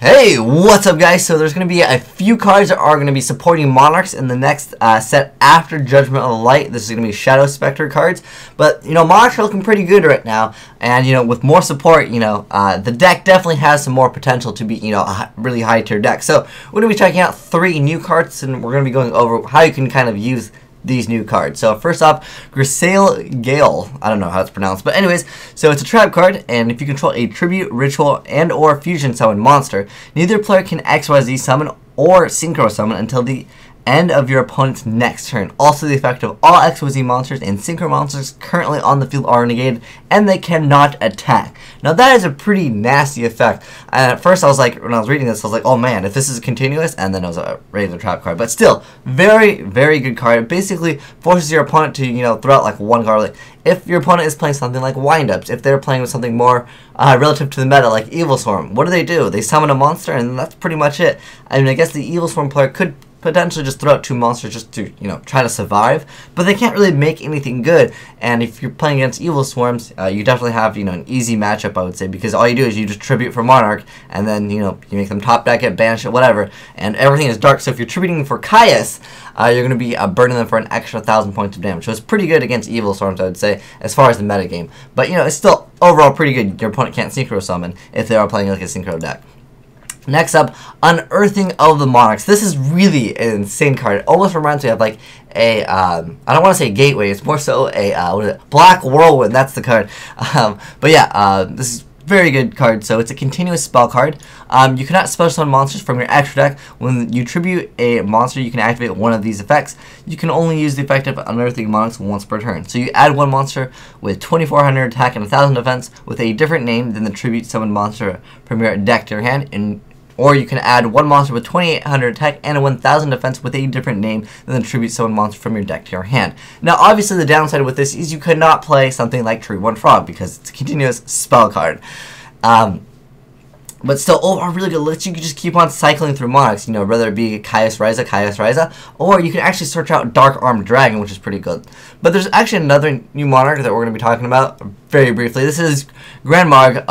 Hey, what's up guys? So there's going to be a few cards that are going to be supporting Monarchs in the next set after Judgment of the Light. This is going to be Shadow Spectre cards. But, Monarchs are looking pretty good right now. And, with more support, the deck definitely has some more potential to be, a really high tier deck. So we're going to be checking out 3 new cards, and we're going to be going over how you can kind of use these new cards. So first off, Grisaille Gale. I don't know how it's pronounced, but anyways, so it's a trap card, and if you control a tribute, ritual, and or fusion summon monster, neither player can XYZ summon or synchro summon until the end of your opponent's next turn. Also, the effect of all XYZ monsters and synchro monsters currently on the field are negated, and they cannot attack. Now that is a pretty nasty effect. And at first I was like, when I was reading this, I was like, oh man, if this is continuous, and then it was a regular trap card. But still, very, very good card. It basically forces your opponent to, throw out like one card. Like, if your opponent is playing something like windups, if they're playing with something more relative to the meta, like Evil Swarm, what do? They summon a monster, and that's pretty much it. I mean, I guess the Evil Swarm player could potentially just throw out 2 monsters just to, try to survive, but they can't really make anything good. And if you're playing against Evil Swarms, you definitely have, an easy matchup, I would say, because all you do is you just tribute for Monarch, and then, you make them top deck it, banish it, whatever, and everything is dark. So if you're tributing for Caius, you're going to be burning them for an extra 1,000 points of damage. So it's pretty good against Evil Swarms, I would say, as far as the meta game. But, it's still overall pretty good. Your opponent can't synchro summon if they are playing like a synchro deck. Next up, Unearthing of the Monarchs. This is really an insane card. It almost reminds me of like a, I don't want to say gateway, it's more so a, what is it? Black Whirlwind, that's the card. But yeah, this is very good card. So it's a continuous spell card. You cannot special summon monsters from your extra deck. When you tribute a monster, you can activate one of these effects. You can only use the effect of Unearthing Monarchs once per turn. So you add one monster with 2,400 attack and 1,000 defense with a different name than the tribute summoned monster from your deck to your hand, or you can add one monster with 2,800 attack and a 1,000 defense with a different name than the tribute summon monster from your deck to your hand. Now, obviously, the downside with this is you could not play something like Tree One Frog because it's a continuous spell card. But still, overall, really good. Lets you just keep on cycling through Monarchs, whether it be Caius Ryza, or you can actually search out Dark Armed Dragon, which is pretty good. But there's actually another new Monarch that we're going to be talking about very briefly. This is Grand Marg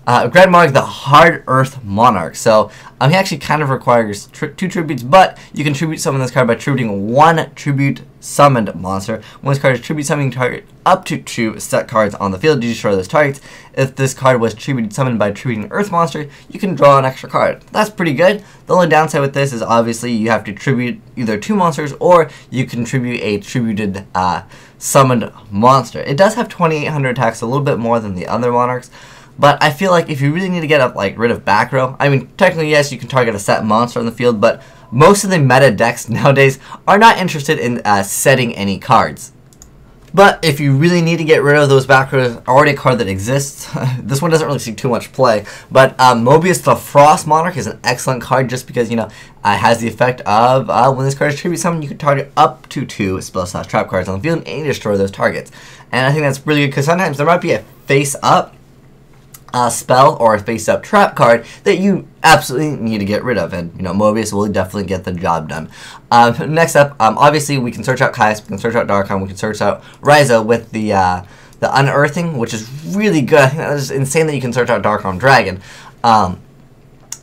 the Hard Earth Monarch. So he actually kind of requires 2 tributes, but you can tribute summon this card by tributing 1 tribute summoned monster. When this card is tribute summoning target up to 2 set cards on the field, you destroy those targets. If this card was tribute summoned by tributing Earth monster, you can draw an extra card. That's pretty good. The only downside with this is obviously you have to tribute either 2 monsters, or you can tribute a tributed summoned monster. It does have 2,800 attacks, a little bit more than the other Monarchs. But I feel like if you really need to get rid of back row, I mean, technically, yes, you can target a set monster on the field, but most of the meta decks nowadays are not interested in setting any cards. But if you really need to get rid of those back rows, already a card that exists. This one doesn't really see too much play, but Mobius the Frost Monarch is an excellent card just because, it has the effect of when this card is tribute summoned, you can target up to 2 spell/trap cards on the field and destroy those targets. And I think that's really good because sometimes there might be a face-up spell or a face-up trap card that you absolutely need to get rid of, and Mobius will definitely get the job done. Next up, obviously we can search out Caius, we can search out Darkon, we can search out Ryza with the Unearthing, which is really good. I think that is insane that you can search out Dark Armed Dragon.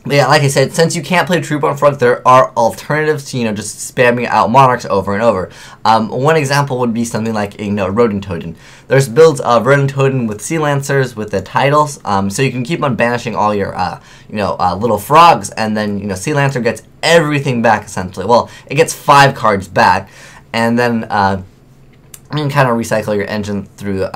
But yeah, like I said, since you can't play Tree One Frog, there are alternatives to, just spamming out Monarchs over and over. One example would be something like, Rodent Totem. There's builds of Rodent Totem with Sea Lancers with the titles, so you can keep on banishing all your, little frogs, and then, Sea Lancer gets everything back, essentially. Well, it gets 5 cards back, and then, you can kind of recycle your engine through,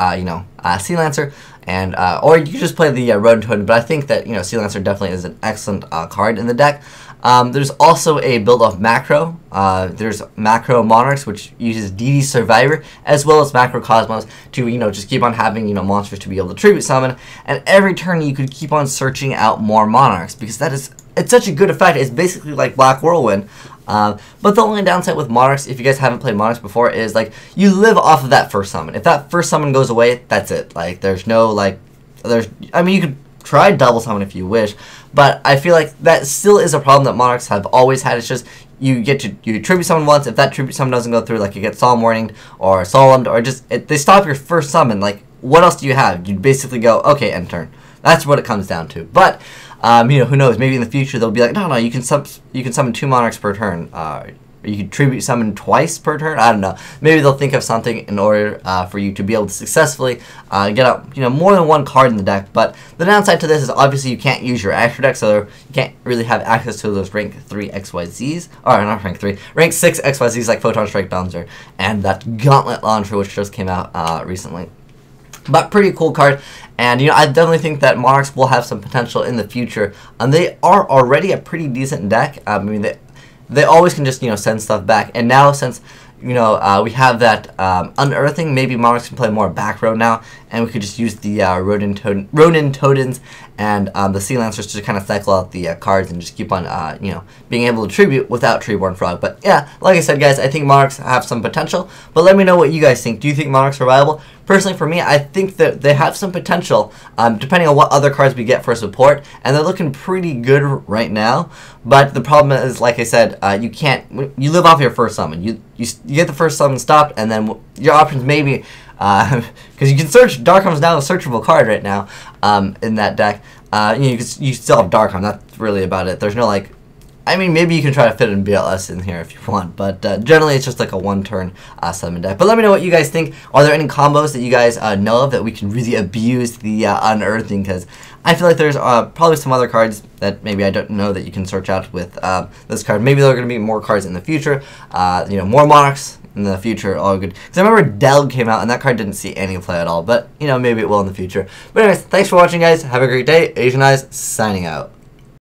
Sea Lancer. And or you can just play the Rodent Totem, but I think that Sea Lancer definitely is an excellent card in the deck. There's also a build of Macro. There's Macro Monarchs, which uses DD Survivor, as well as Macro Cosmos to just keep on having monsters to be able to tribute summon. And every turn you could keep on searching out more Monarchs because it's such a good effect. It's basically like Black Whirlwind. But the only downside with Monarchs, if you guys haven't played Monarchs before, is you live off of that first summon. If that first summon goes away, that's it. There's no I mean, you could try double summon if you wish, but I feel like that still is a problem that Monarchs have always had. It's just you tribute summon once. If that tribute summon doesn't go through, you get Solemn Warning or Solemned, or they stop your first summon. What else do you have? You basically go, okay, end turn. That's what it comes down to. But You know, who knows? Maybe in the future they'll be like, no, you can summon 2 monarchs per turn. Or you can tribute summon twice per turn. I don't know. Maybe they'll think of something in order for you to be able to successfully get out, more than 1 card in the deck. But the downside to this is obviously you can't use your extra deck, so you can't really have access to those rank 3 XYZs, or not rank 3, rank 6 XYZs like Photon Strike Bouncer and that Gauntlet Launcher, which just came out recently. But pretty cool card, and I definitely think that Monarchs will have some potential in the future. And they are already a pretty decent deck. I mean, they always can just send stuff back, and now since we have that unearthing, maybe Monarchs can play more back row now, and we could just use the Ronin Totems and the Sea Lancers to kind of cycle out the cards and just keep on being able to tribute without Treeborn Frog. But yeah, like I said, guys, I think Monarchs have some potential, but let me know what you guys think. Do you think Monarchs are viable? Personally, for me, I think that they have some potential, depending on what other cards we get for support, and they're looking pretty good right now. But the problem is, like I said, you live off your first summon. You get the first summon stopped, and then your options maybe, because you can search, Darkharm's now a searchable card right now in that deck. You still have Darkharm, that's really about it. There's no maybe you can try to fit in BLS in here if you want, but generally it's just like a 1-turn summon deck. But let me know what you guys think. Are there any combos that you guys know of that we can really abuse the unearthing? Because I feel like there's probably some other cards that maybe I don't know that you can search out with this card. Maybe there are going to be more cards in the future, more Monarchs in the future, all good. Because I remember Delg came out and that card didn't see any play at all, but maybe it will in the future. But anyways, thanks for watching, guys. Have a great day. Asian Eyes signing out.